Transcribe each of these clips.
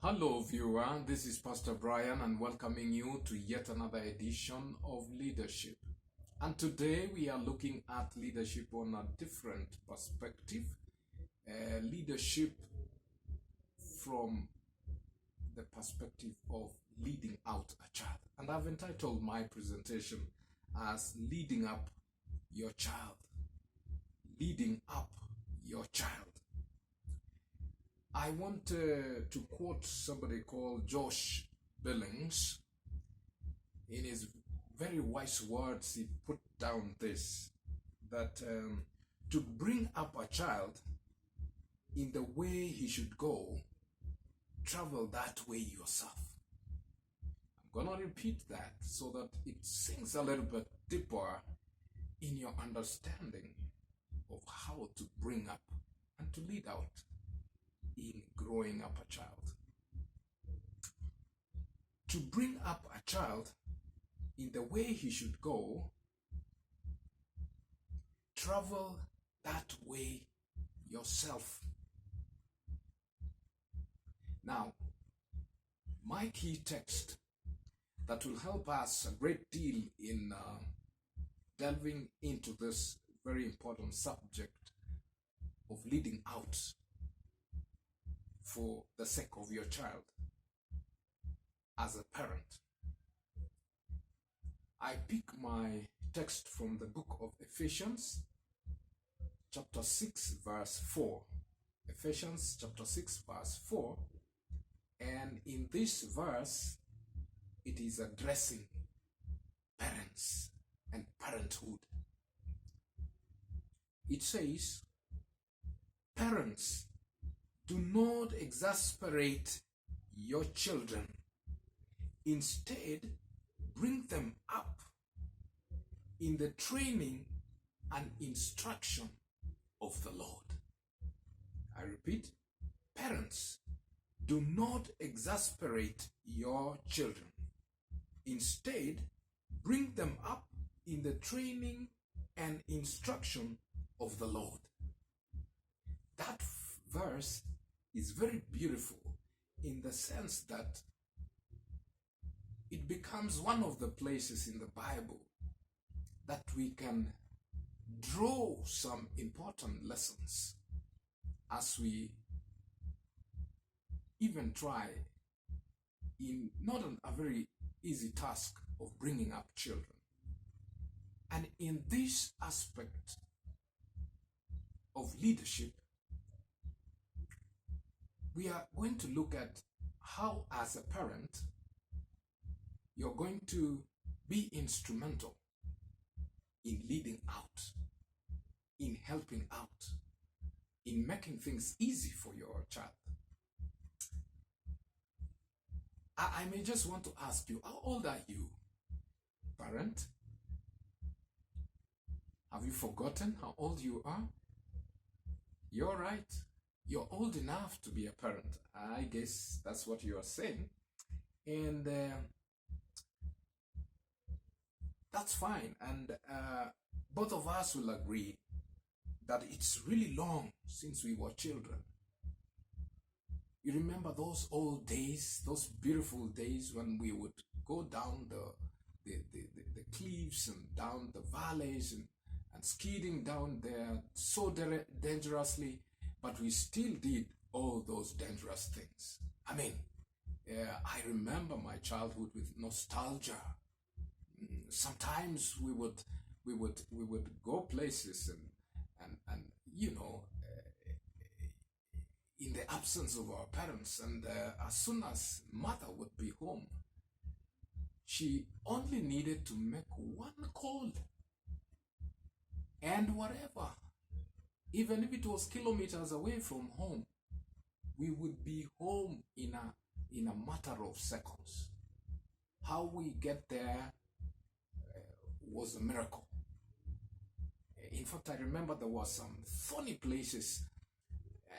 Hello, viewer. This is Pastor Brian and welcoming you to yet another edition of Leadership. And today we are looking at leadership on a different perspective. Leadership from the perspective of leading out a child. And I've entitled my presentation as Leading Up Your Child. Leading Up Your Child. I want to quote somebody called Josh Billings. In his very wise words, he put down this, that to bring up a child in the way he should go, travel that way yourself. I'm going to repeat that so that it sinks a little bit deeper in your understanding of how to bring up and to lead out in growing up a child. To bring up a child in the way he should go, travel that way yourself. Now, my key text that will help us a great deal in delving into this very important subject of leading out for the sake of your child as a parent. I pick my text from the book of Ephesians, chapter 6, verse 4. Ephesians chapter 6, verse 4. And in this verse, it is addressing parents and parenthood. It says, "Parents, do not exasperate your children. Instead, bring them up in the training and instruction of the Lord." I repeat, parents, do not exasperate your children. Instead, bring them up in the training and instruction of the Lord. That verse is very beautiful in the sense that it becomes one of the places in the Bible that we can draw some important lessons as we even try in not a very easy task of bringing up children. And in this aspect of leadership, we are going to look at how, as a parent, you're going to be instrumental in leading out, in helping out, in making things easy for your child. I may just want to ask you, how old are you, parent? Have you forgotten how old you are? You're right. You're old enough to be a parent. I guess that's what you are saying. And that's fine. And both of us will agree that it's really long since we were children. You remember those old days, those beautiful days when we would go down the cliffs and down the valleys and skidding down there so dangerously, but we still did all those dangerous things. I mean, I remember my childhood with nostalgia. Sometimes we would go places and you know, in the absence of our parents, and as soon as mother would be home, she only needed to make one call, and whatever, even if it was kilometers away from home, we would be home in a matter of seconds. How we get there was a miracle. In fact, I remember there were some funny places,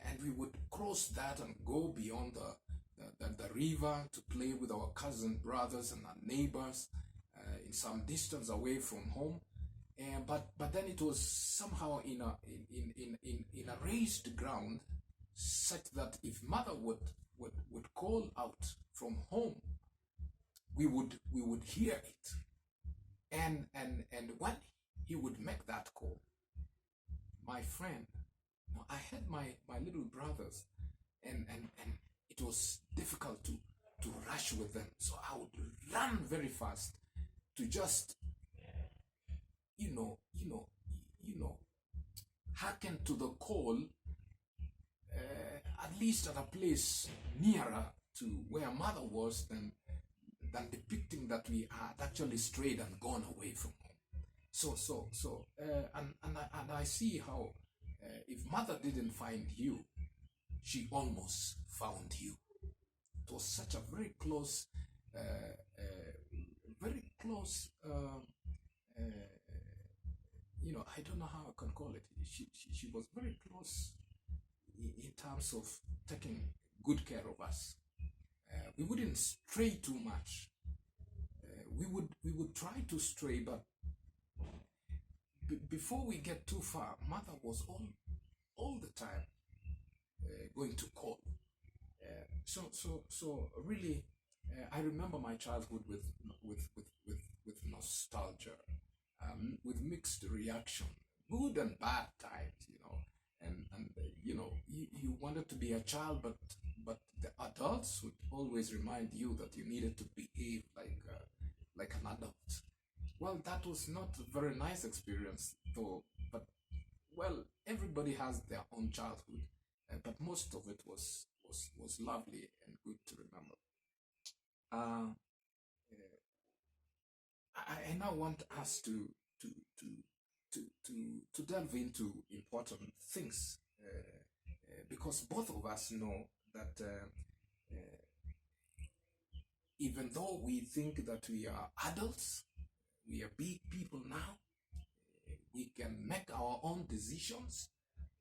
and we would cross that and go beyond the river to play with our cousin brothers and our neighbors in some distance away from home. But then it was somehow in a raised ground, such that if mother would would call out from home, we would hear it. And when he would make that call, my friend, I had my little brothers, and it was difficult to rush with them. So I would run very fast to just, you know, hearken to the call, at least at a place nearer to where mother was than depicting that we had actually strayed and gone away from home. And I see how if mother didn't find you, she almost found you. It was such a very close, very close. I don't know how I can call it. She was very close in terms of taking good care of us. We wouldn't stray too much. We would try to stray, but before we get too far, mother was all the time going to call. So really, I remember my childhood with nostalgia, with mixed reaction, good and bad times, and you wanted to be a child, but the adults would always remind you that you needed to behave like an adult. Well, that was not a very nice experience, though. But well, everybody has their own childhood, but most of it was lovely and good to remember. Uh, I now want us to to to delve into important things, because both of us know that even though we think that we are adults, we are big people now, we can make our own decisions.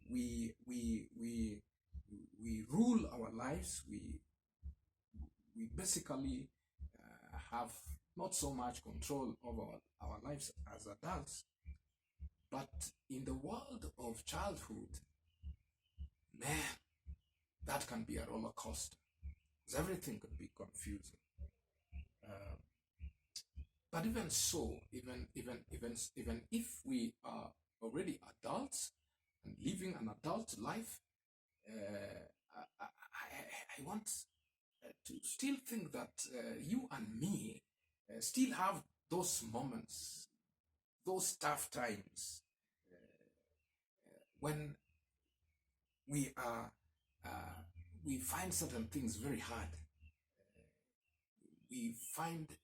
We rule our lives. We basically have not so much control over our lives as adults. But in the world of childhood, man, that can be a roller coaster, because everything could be confusing. Uh, but even so, even if we are already adults and living an adult life, I want to still think that you and me still have those moments, those tough times, when we are we find certain things very hard. We find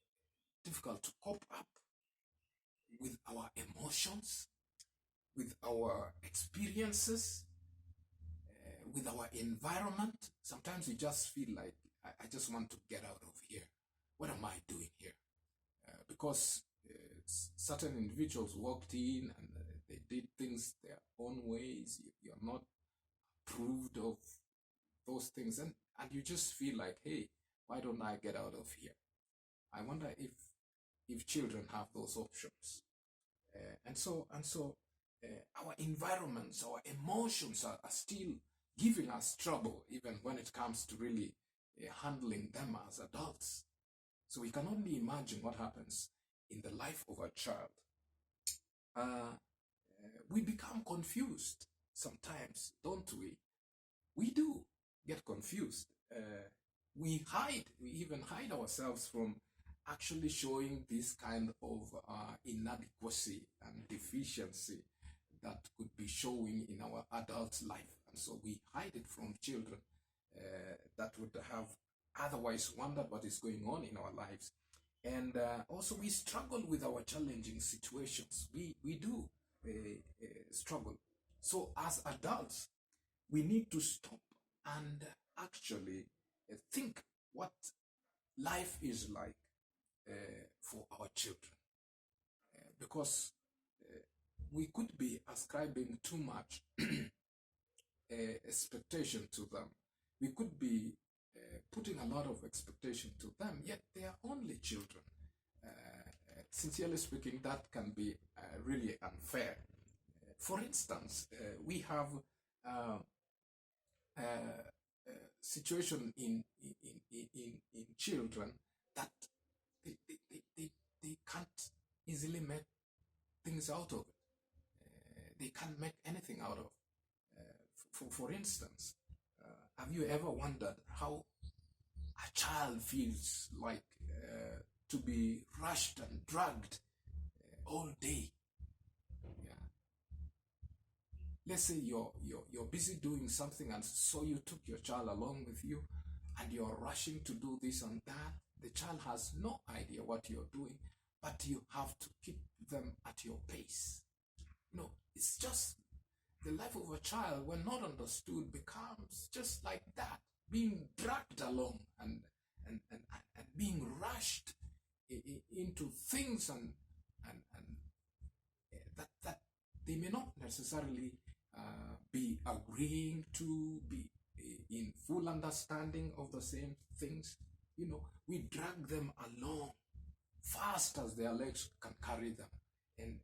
difficult to cope up with our emotions, with our experiences, with our environment. Sometimes we just feel like, I just want to get out of here. What am I doing here? Because certain individuals walked in and they did things their own ways. You're not approved of those things, and you just feel like, hey, why don't I get out of here? I wonder if children have those options. And so our environments, our emotions are still giving us trouble, even when it comes to really handling them as adults. So we can only imagine what happens in the life of a child. We become confused sometimes, don't we? We do get confused. We even hide ourselves from actually showing this kind of inadequacy and deficiency that could be showing in our adult life. And so we hide it from children that would have otherwise wondered what is going on in our lives. And also we struggle with our challenging situations. We do struggle. So as adults, we need to stop and actually think what life is like for our children, because we could be ascribing too much expectation to them. We could be putting a lot of expectation to them, yet they are only children. Sincerely speaking, that can be really unfair. For instance, we have situation in children that they can't easily make things out of it. They can't make anything out of. For instance, have you ever wondered how a child feels like to be rushed and dragged all day? Yeah. Let's say you're busy doing something, and so you took your child along with you, and you're rushing to do this and that. The child has no idea what you're doing, but you have to keep them at your pace. No, it's just the life of a child, when not understood, becomes just like that, being dragged along and being rushed into things and that they may not necessarily be agreeing to, be in full understanding of the same things. You know, we drag them along fast as their legs can carry them, and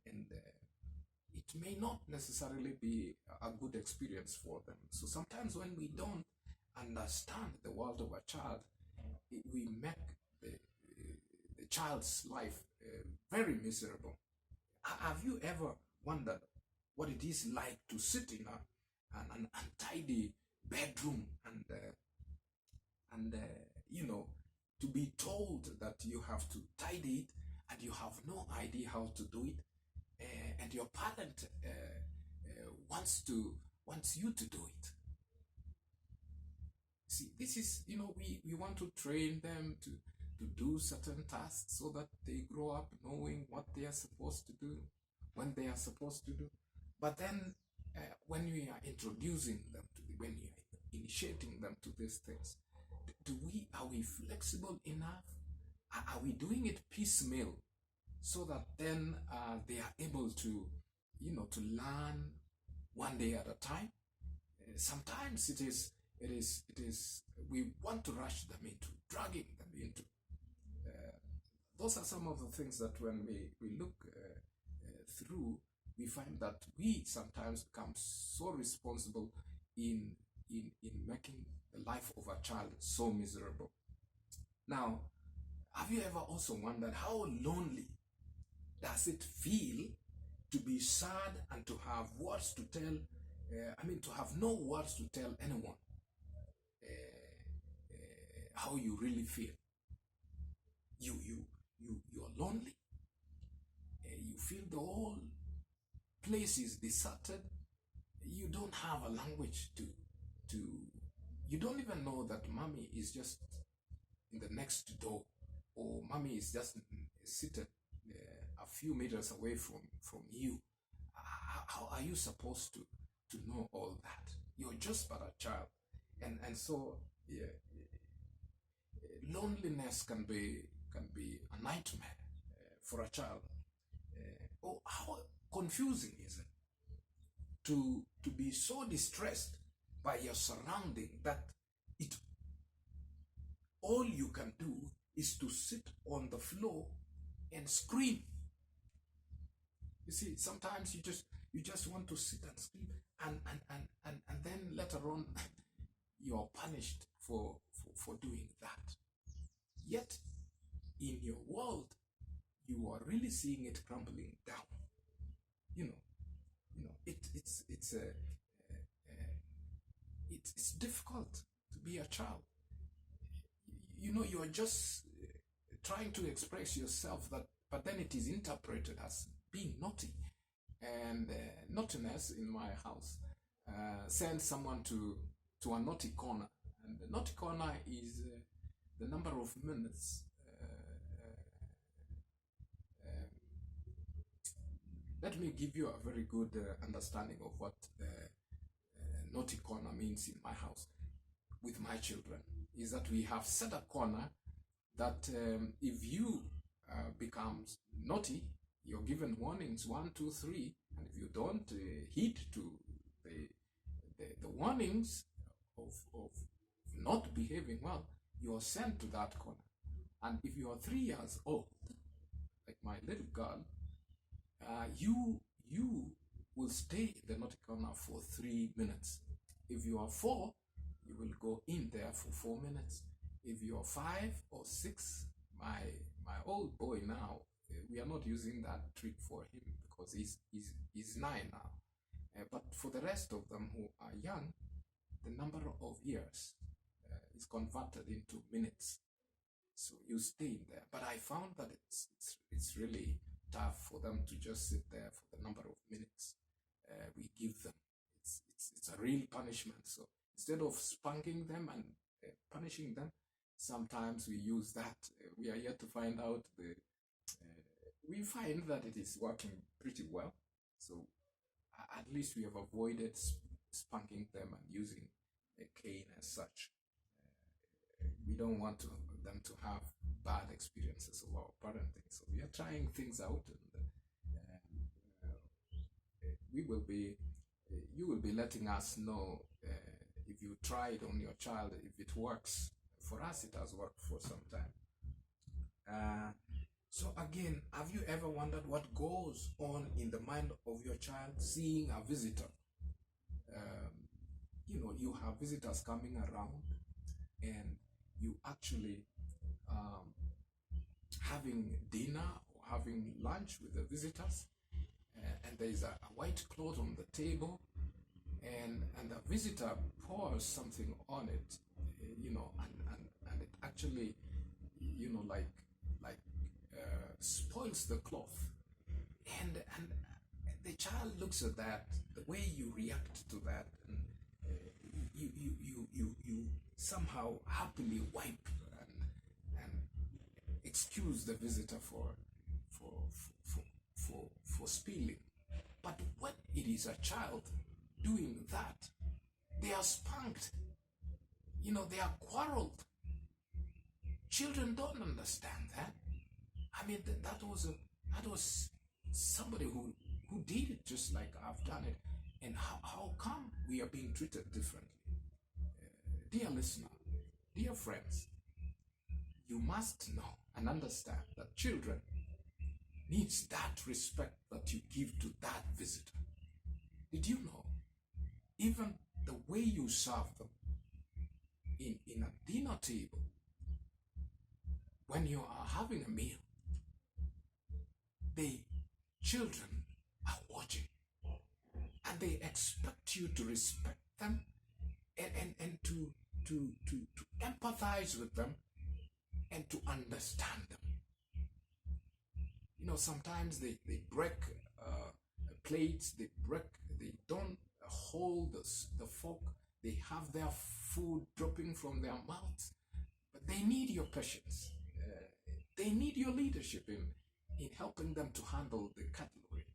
it may not necessarily be a good experience for them. So sometimes when we don't understand the world of a child, we make the child's life very miserable. Have you ever wondered what it is like to sit in an untidy bedroom and you know, to be told that you have to tidy it and you have no idea how to do it, and your parent wants you to do it? See, this is, you know, we want to train them to do certain tasks so that they grow up knowing what they are supposed to do, when they are supposed to do. But then when we are introducing them when we are initiating them to these things, are we flexible enough? Are we doing it piecemeal so that then they are able to, you know, to learn one day at a time? Sometimes it is we want to rush them into, dragging them into. Those are some of the things that when we look through, we find that we sometimes become so responsible in making the life of a child so miserable. Now, have you ever also wondered how lonely does it feel to be sad and to have words to tell, to have no words to tell anyone how you really feel? You're lonely. You feel the whole place is deserted. You don't have a language to you don't even know that mommy is just in the next door, or mommy is just seated a few meters away from you. How are you supposed to know all that? You're just but a child, and so yeah, loneliness can be a nightmare for a child. How confusing is it to be so distressed by your surrounding that all you can do is to sit on the floor and scream. You see, sometimes you just want to sit and scream, and then later on you're punished for doing that. Yet in your world you are really seeing it crumbling down. It's difficult to be a child. You are just trying to express yourself, but then it is interpreted as being naughty. And naughtiness in my house sends someone to a naughty corner. And the naughty corner is the number of minutes. Let me give you a very good understanding of what naughty corner means in my house with my children. Is that we have set a corner that if you become naughty, you're given warnings 1, 2, 3, and if you don't heed to the warnings of not behaving well, you are sent to that corner. And if you are 3 years old, like my little girl, you will stay in the naughty corner for 3 minutes. If you are 4, you will go in there for 4 minutes. If you're 5 or 6, my old boy now, we are not using that trick for him because he's 9 now. But for the rest of them who are young, the number of years is converted into minutes. So you stay in there. But I found that it's really tough for them to just sit there for the number of minutes we give them. It's a real punishment. So instead of spanking them and punishing them, sometimes we use that. We are yet to find out we find that it is working pretty well. So at least we have avoided spanking them and using a cane as such. We don't want them to have bad experiences of our parenting. So we are trying things out, and you will be letting us know if you try it on your child, if it works. For us, it has worked for some time. So again, have you ever wondered what goes on in the mind of your child seeing a visitor? You have visitors coming around, and you actually having dinner or having lunch with the visitors, and there is a white cloth on the table, and the visitor pours something on it, and it actually, spoils the cloth, and the child looks at that, the way you react to that, and you somehow happily wipe and excuse the visitor for spilling. But when it is a child doing that, they are spanked. They are quarreled. Children don't understand that. I mean, that was somebody who did it just like I've done it. And how come we are being treated differently? Dear listener, dear friends, you must know and understand that children needs that respect that you give to that visitor. Did you know? Even the way you serve them in a dinner table, when you are having a meal, the children are watching, and they expect you to respect them and to empathize with them and to understand them. Sometimes they break plates, they don't hold the fork, they have their food dropping from their mouths, but they need your patience. They need your leadership in helping them to handle the cutlery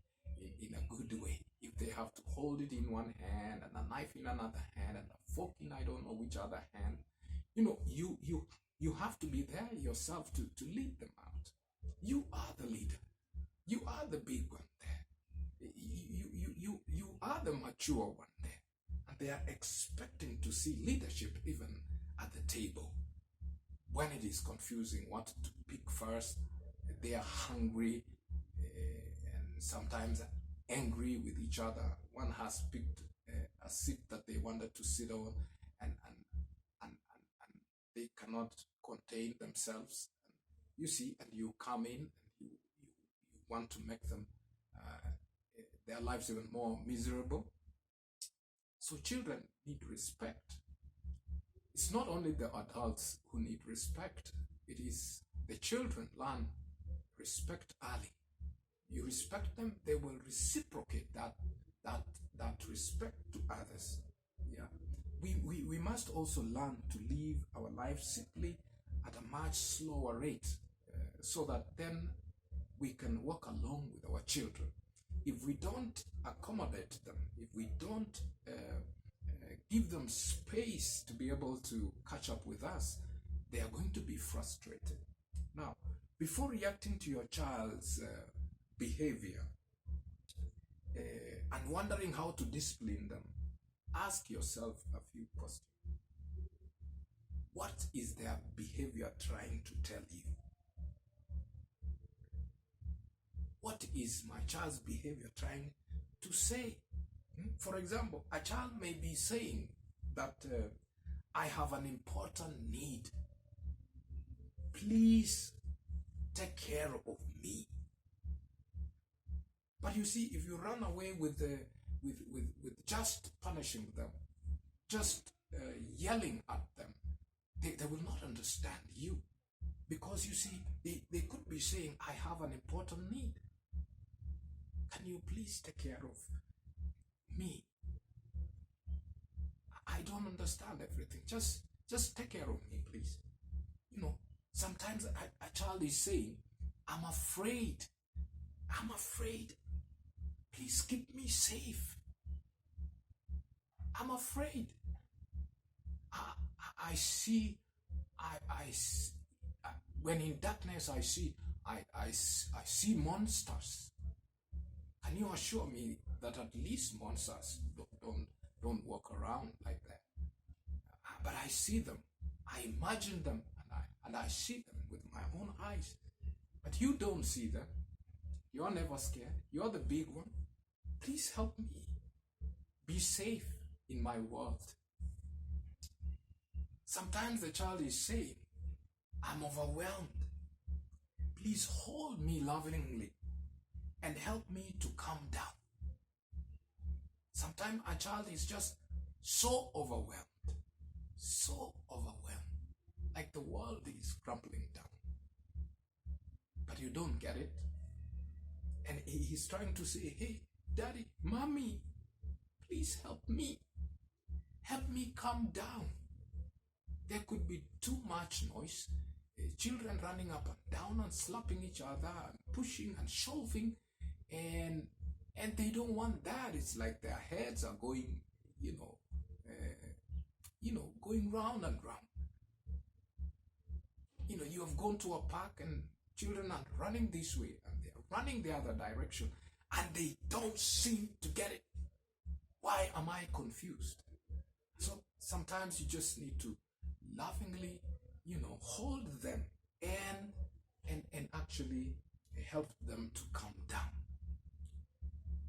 in a good way. If they have to hold it in one hand and a knife in another hand and a fork in I don't know which other hand, you have to be there yourself to lead them out. You are the leader. You are the big one there. You are the mature one there. And they are expecting to see leadership even at the table. When it is confusing what to pick first, they are hungry and sometimes angry with each other. One has picked a seat that they wanted to sit on, and they cannot contain themselves. You see, and you come in and you want to make them their lives even more miserable. So children need respect. It's not only the adults who need respect, it is the children learn respect early. You respect them, they will reciprocate that respect to others. Yeah. We must also learn to live our lives simply at a much slower rate, so that then we can walk along with our children. If we don't accommodate them, if we don't give them space to be able to catch up with us, they are going to be frustrated. Now, before reacting to your child's behavior and wondering how to discipline them, ask yourself a few questions. What is their behavior trying to tell you? What is my child's behavior trying to say? For example, a child may be saying that I have an important need. Please take care of me. But you see, if you run away with just punishing them, just yelling at them, they will not understand you. Because you see, they could be saying, I have an important need. Can you please take care of me? I don't understand everything. Just take care of me, please. You know, sometimes a child is saying, I'm afraid. I'm afraid. Please keep me safe. I'm afraid. I see, when in darkness I see monsters. Can you assure me that at least monsters don't walk around like that? But I see them. I imagine them, and I see them with my own eyes. But you don't see them. You're never scared. You're the big one. Please help me be safe in my world. Sometimes the child is saying, I'm overwhelmed. Please hold me lovingly and help me to calm down. Sometimes a child is just so overwhelmed, like the world is crumbling down. But you don't get it. And he's trying to say, hey, Daddy, Mommy, please help me. Help me calm down. There could be too much noise. Children running up and down and slapping each other and pushing and shoving. And they don't want that. It's like their heads are going, going round and round. You have gone to a park and children are running this way and they are running the other direction and they don't seem to get it. Why am I confused? So sometimes you just need to lovingly, hold them and actually help them to calm down.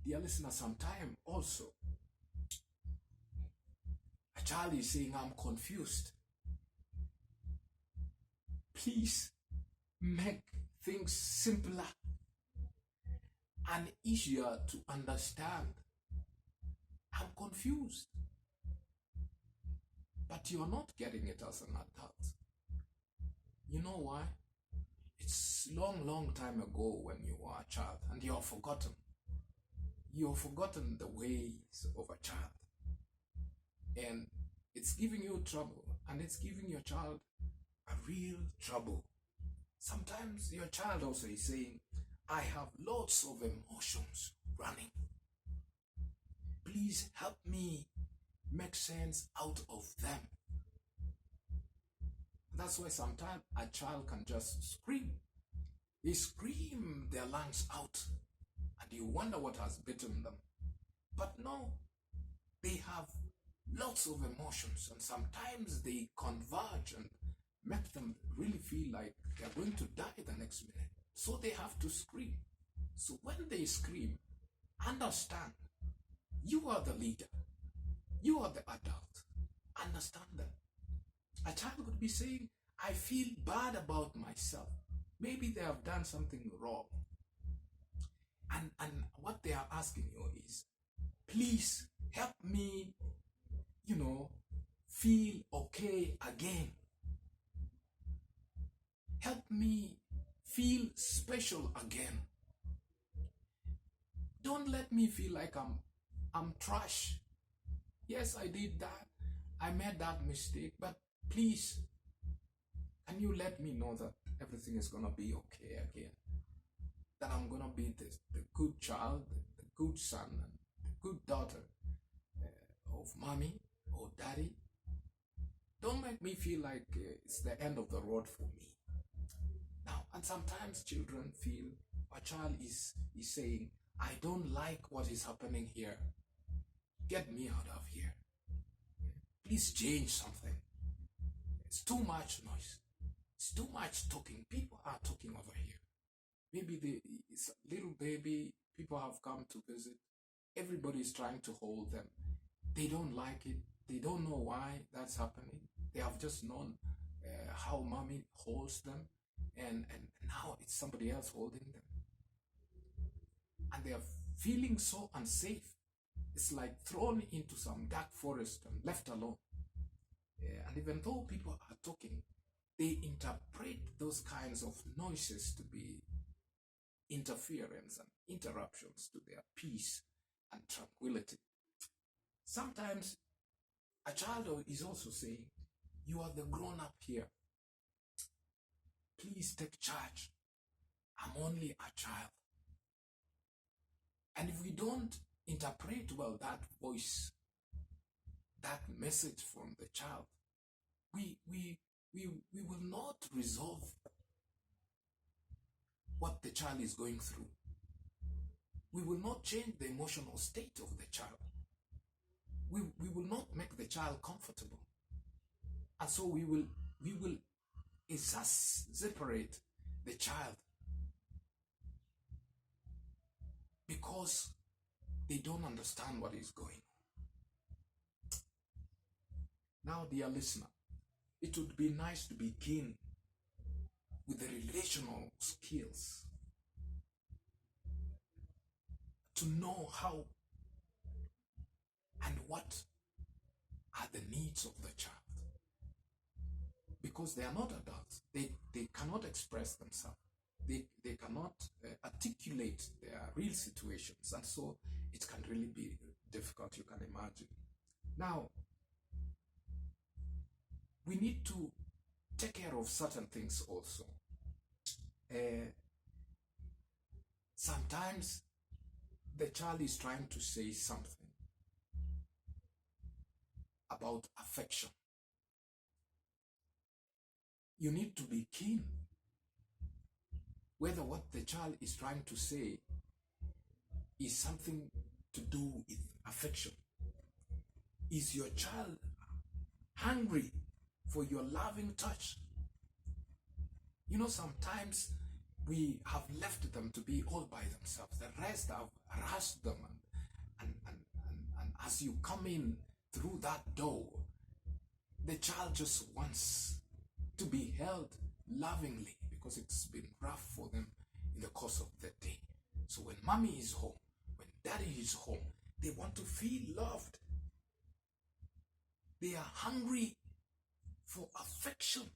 Dear listener, sometimes also a child is saying, I'm confused. Please make things simpler and easier to understand. I'm confused. But you're not getting it as an adult. You know why? It's long time ago when you were a child and you're forgotten. You've forgotten the ways of a child. And it's giving you trouble, and it's giving your child a real trouble. Sometimes your child also is saying, I have lots of emotions running. Please help me make sense out of them. That's why sometimes a child can just scream. They scream their lungs out, and you wonder what has bitten them. But no, they have lots of emotions, and sometimes they converge and make them really feel like they're going to die the next minute. So they have to scream. So when they scream, understand, you are the leader. You are the adult. Understand that. A child could be saying, I feel bad about myself. Maybe they have done something wrong. And what they are asking you is, please help me, feel okay again. Help me feel special again. Don't let me feel like I'm trash. Yes, I did that. I made that mistake, but please, can you let me know that everything is going to be okay again? That I'm going to be the good child, the good son, and the good daughter of mommy or daddy. Don't make me feel like it's the end of the road for me. Now, and sometimes children feel, a child is saying, I don't like what is happening here. Get me out of here. Please change something. It's too much noise. It's too much talking. People are talking over here. Maybe it's a little baby. People have come to visit. Everybody is trying to hold them. They don't like it. They don't know why that's happening. They have just known how mommy holds them, and now it's somebody else holding them. And they are feeling so unsafe. It's like thrown into some dark forest and left alone. And even though people are talking, they interpret those kinds of noises to be interference and interruptions to their peace and tranquility. Sometimes a child is also saying, you are the grown-up here. Please take charge. I'm only a child. And if we don't interpret well that voice, that message from the child, we will not resolve what the child is going through. We will not change the emotional state of the child. We will not make the child comfortable. And so we will separate the child because they don't understand what is going on. Now, dear listener, it would be nice to begin with the relational skills, to know how and what are the needs of the child. Because they are not adults. They cannot express themselves. They cannot articulate their real situations. And so it can really be difficult, you can imagine. Now, we need to take care of certain things also. Sometimes the child is trying to say something about affection. You need to be keen whether what the child is trying to say is something to do with affection. Is your child hungry for your loving touch? You know, sometimes we have left them to be all by themselves. The rest have harassed them, and as you come in through that door, the child just wants to be held lovingly because it's been rough for them in the course of the day. So when mommy is home, when daddy is home, they want to feel loved. They are hungry for affection.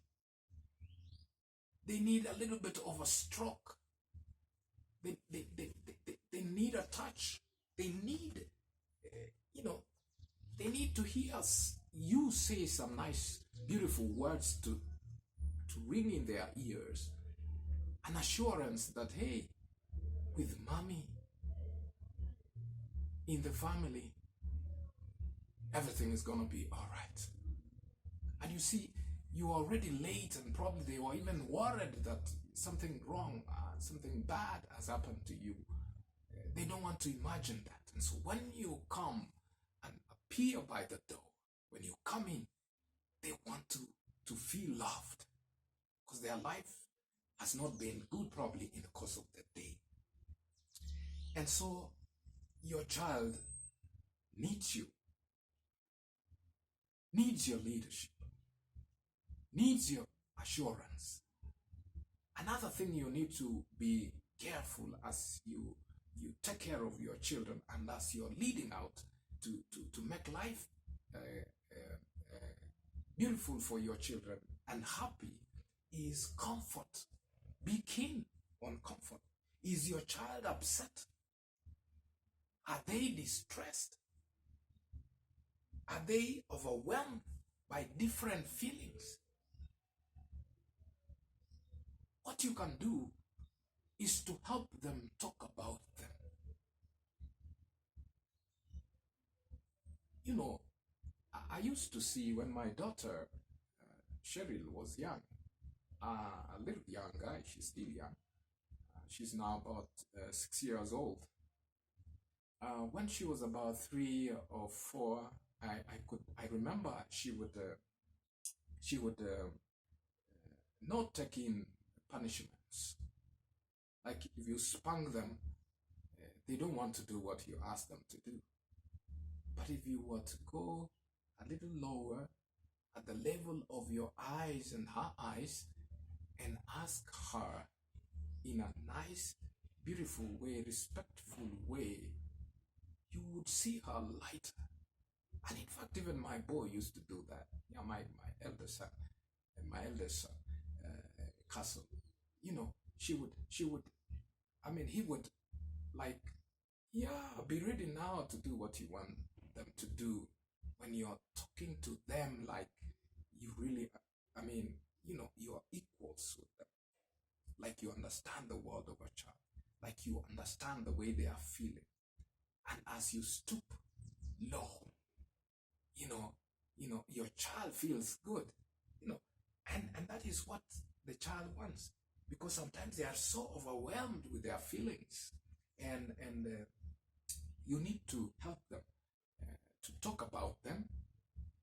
They need a little bit of a stroke. They need a touch. They need, they need to hear you say some nice, beautiful words to ring in their ears. An assurance that, hey, with mommy in the family, everything is going to be all right. And you see, you are already late, and probably they were even worried that something wrong, something bad has happened to you. They don't want to imagine that. And so when you come and appear by the door, when you come in, they want to feel loved because their life has not been good probably in the course of the day. And so your child needs you, needs your leadership, needs your assurance. Another thing you need to be careful as you take care of your children and as you're leading out to make life beautiful for your children and happy is comfort. Be keen on comfort. Is your child upset? Are they distressed? Are they overwhelmed by different feelings? What you can do is to help them talk about them. You know, I used to see when my daughter, Cheryl, was young, a little young guy, she's still young. She's now about 6 years old. When she was about 3 or 4, I remember she would not take in punishments. Like if you spank them, they don't want to do what you ask them to do. But if you were to go a little lower at the level of your eyes and her eyes and ask her in a nice, beautiful way, respectful way, you would see her lighter. And in fact, even my boy used to do that. Yeah, my eldest son, Castle. She would. I mean, he would like, yeah, be ready now to do what you want them to do when you're talking to them like you really. I mean, you are equals with them. Like you understand the world of a child. Like you understand the way they are feeling. And as you stoop low, your child feels good, and that is what the child wants, because sometimes they are so overwhelmed with their feelings, and you need to help them to talk about them,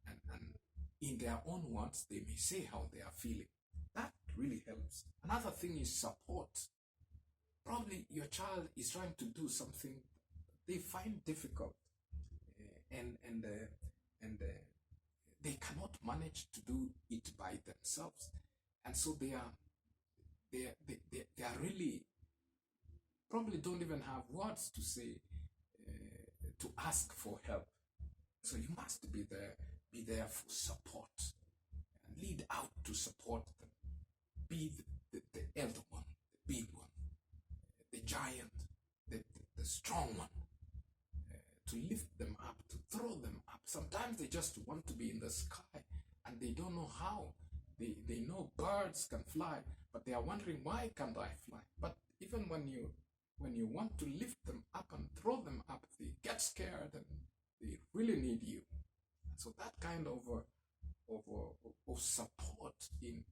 and in their own words, they may say how they are feeling. That really helps. Another thing is support. Probably your child is trying to do something they find difficult, and they cannot manage to do it by themselves, and so they are really probably don't even have words to say, to ask for help. So you must be there for support, and lead out to support them. Be the elder one, the big one, the giant, the strong one, to lift them up, to throw them up. Sometimes they just want to be in the sky and they don't know how. They know birds can fly, but they are wondering, why can't I fly? But even when you want to lift them up and throw them up, they get scared and they really need you. So that kind of support in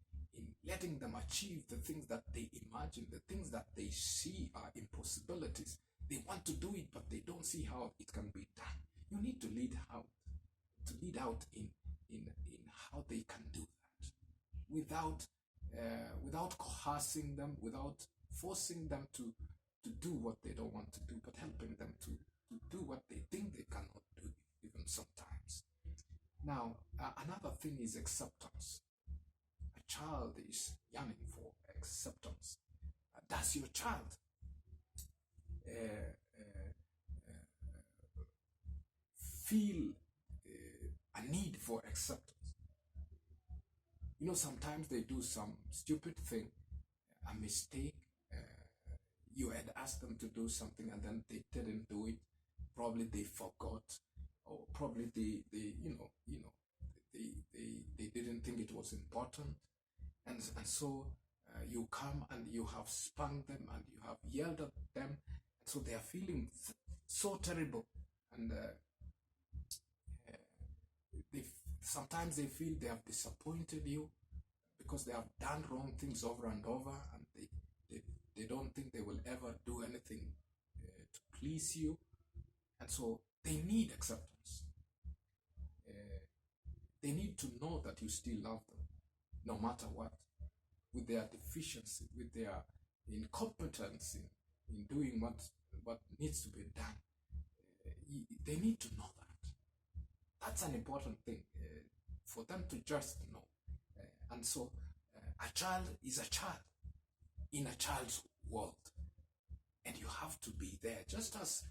letting them achieve the things that they imagine, the things that they see are impossibilities. They want to do it, but they don't see how it can be done. You need to lead out in how they can do that, without coercing them, without forcing them to do what they don't want to do, but helping them to do what they think they cannot do, even sometimes. Now, another thing is acceptance. A child is yearning for acceptance. Does your child feel a need for acceptance? Sometimes they do some stupid thing, a mistake. You had asked them to do something and then they didn't do it. Probably they forgot, or probably they didn't think it was important, and so you come and you have spanked them and you have yelled at them, so they are feeling so terrible, and sometimes they feel they have disappointed you because they have done wrong things over and over, and they don't think they will ever do anything to please you, and so they need acceptance. They need to know that you still love them, no matter what, with their deficiency, with their incompetence in doing what needs to be done. They need to know that. That's an important thing for them to just know. And so a child is a child in a child's world, and you have to be there, just as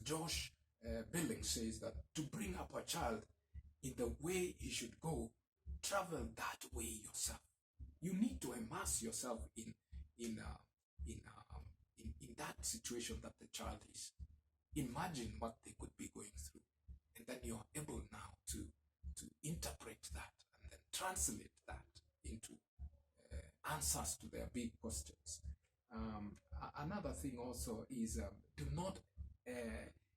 Josh Billings says, that to bring up a child in the way he should go, travel that way yourself. You need to immerse yourself in that situation that the child is. Imagine what they could be going through, and then you're able now to interpret that and then translate that into answers to their big questions. Another thing also is, do not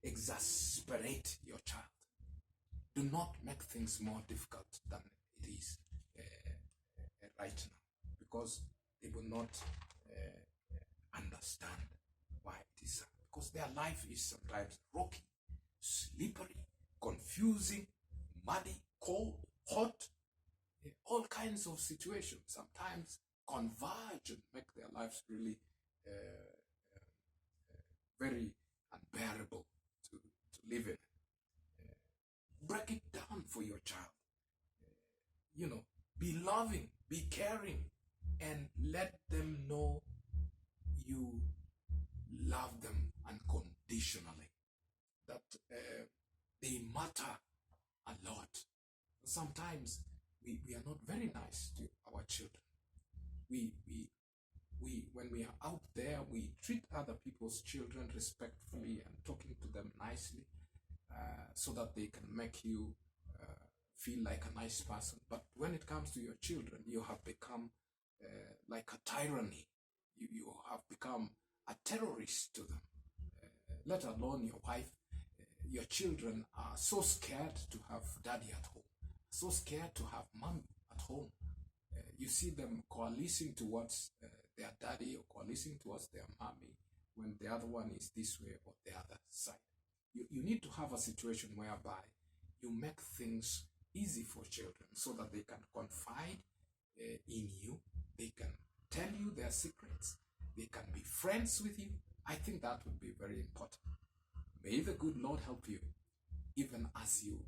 exasperate your child. Do not make things more difficult than it is right now, because they will not understand why it is, because their life is sometimes rocky, slippery, confusing, muddy, cold, hot. All kinds of situations sometimes converge and make their lives really very unbearable to live in. Break it down for your child. Be loving, be caring, and let them know you love them unconditionally, that they matter a lot. Sometimes we are not very nice to our children. When we are out there, we treat other people's children respectfully and talking to them nicely, so that they can make you feel like a nice person. But when it comes to your children, you have become like a tyranny. You have become a terrorist to them, let alone your wife. Your children are so scared to have daddy at home, so scared to have mom at home. You see them coalescing towards their daddy or coalescing towards their mommy when the other one is this way or the other side. You need to have a situation whereby you make things easy for children so that they can confide in you, they can tell you their secrets, they can be friends with you. I think that would be very important. May the good Lord help you, even as you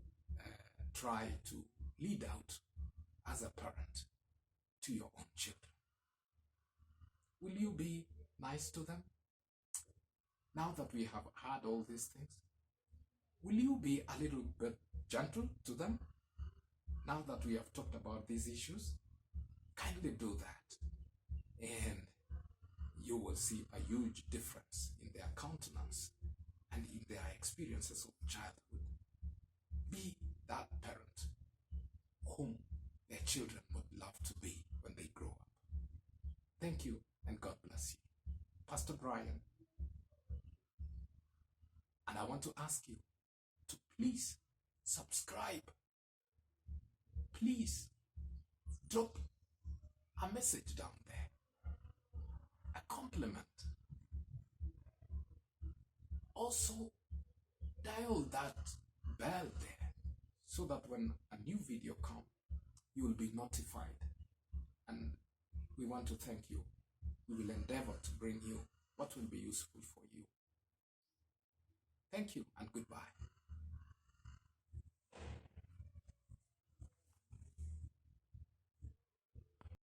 try to lead out as a parent to your own children. Will you be nice to them? Now that we have heard all these things, will you be a little bit gentle to them? Now that we have talked about these issues, kindly do that, and you will see a huge difference in their countenance and in their experiences of childhood. Be that parent whom their children would love to be when they grow up. Thank you, and God bless you. Pastor Brian, and I want to ask you to please subscribe. Please drop a message down there, a compliment. Also, dial that bell there so that when a new video comes, you will be notified. And we want to thank you. We will endeavor to bring you what will be useful for you. Thank you and goodbye.